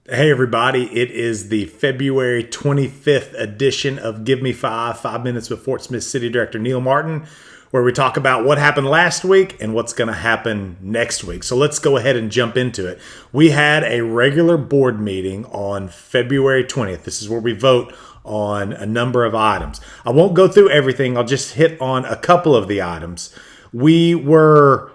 Hey everybody, it is the February 25th edition of Give Me 5 Minutes with Fort Smith City Director Neil Martin, where we talk about what happened last week and what's going to happen next week. So let's go ahead and jump into it. We had a regular board meeting on February 20th. This is where we vote on a number of items. I won't go through everything. I'll just hit on a couple of the items. We were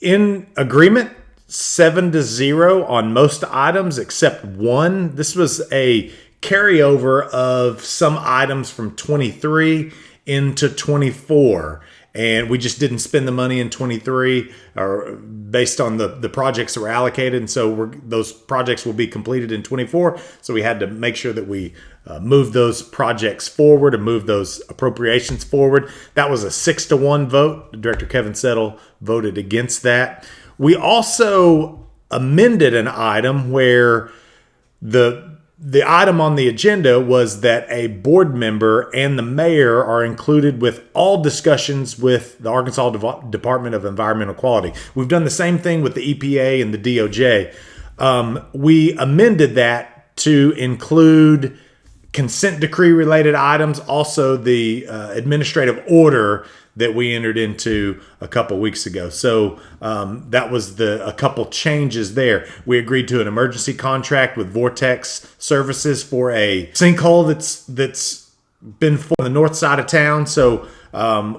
in agreement 7-0 on most items except one. This was a carryover of some items from 23 into 24. And we just didn't spend the money in 23 or based on the projects that were allocated. And so those projects will be completed in 24. So we had to make sure that we move those projects forward and move those appropriations forward. That was a 6-1 vote. Director Kevin Settle voted against that. We also amended an item where the item on the agenda was that a board member and the mayor are included with all discussions with the Arkansas Department of Environmental Quality. We've done the same thing with the EPA and the DOJ. We amended that to include consent decree related items, also the administrative order that we entered into a couple weeks ago. So that was a couple changes there. We agreed to an emergency contract with Vortex Services for a sinkhole that's been for the north side of town. So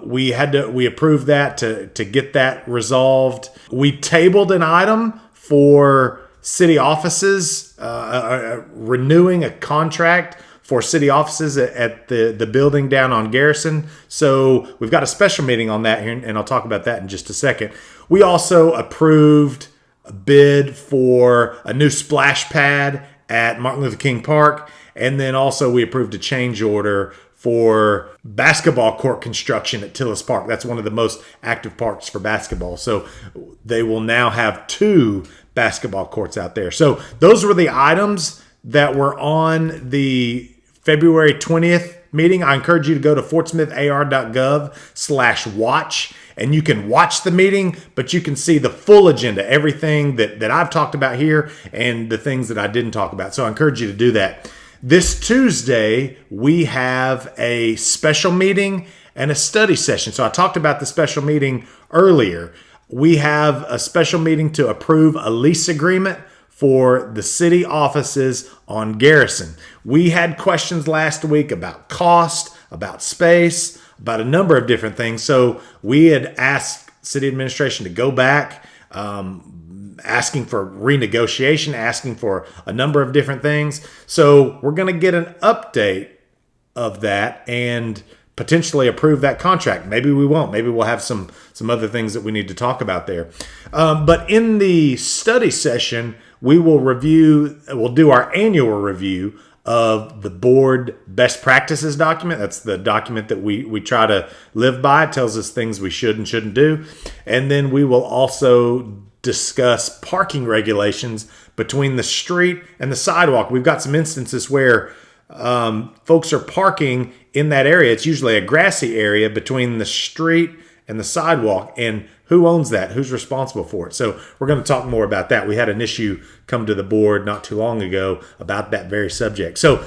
we approved that to get that resolved. We tabled an item for city offices, renewing a contract for city offices at the building down on Garrison. So we've got a special meeting on that here, and I'll talk about that in just a second. We also approved a bid for a new splash pad at Martin Luther King Park, and then also we approved a change order for basketball court construction at Tillis Park. That's one of the most active parks for basketball. So they will now have 2 basketball courts out there. So those were the items that were on the February 20th meeting. I encourage you to go to fortsmithar.gov/watch, and you can watch the meeting, but you can see the full agenda, everything that I've talked about here and the things that I didn't talk about. So I encourage you to do that. This Tuesday, we have a special meeting and a study session. So I talked about the special meeting earlier. We have a special meeting to approve a lease agreement for the city offices on Garrison. We had questions last week about cost, about space, about a number of different things. So we had asked city administration to go back, asking for renegotiation, asking for a number of different things. So we're going to get an update of that and potentially approve that contract. Maybe we won't. Maybe we'll have some other things that we need to talk about there. But in the study session, we'll do our annual review of the board best practices document. That's the document that we try to live by. It tells us things we should and shouldn't do. And then we will also discuss parking regulations between the street and the sidewalk. We've got some instances where folks are parking in that area. It's usually a grassy area between the street and the sidewalk. And who owns that? Who's responsible for it? So we're going to talk more about that. We had an issue come to the board not too long ago about that very subject. So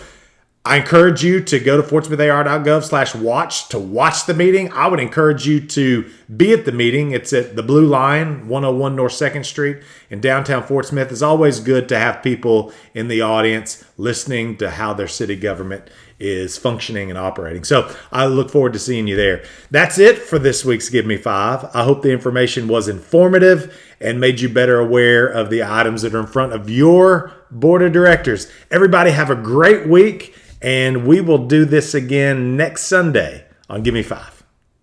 I encourage you to go to fortsmithar.gov/watch to watch the meeting. I would encourage you to be at the meeting. It's at the Blue Line, 101 North 2nd Street in downtown Fort Smith. It's always good to have people in the audience listening to how their city government is functioning and operating. So I look forward to seeing you there. That's it for this week's Give Me 5. I hope the information was informative and made you better aware of the items that are in front of your board of directors. Everybody have a great week, and we will do this again next Sunday on Give Me 5.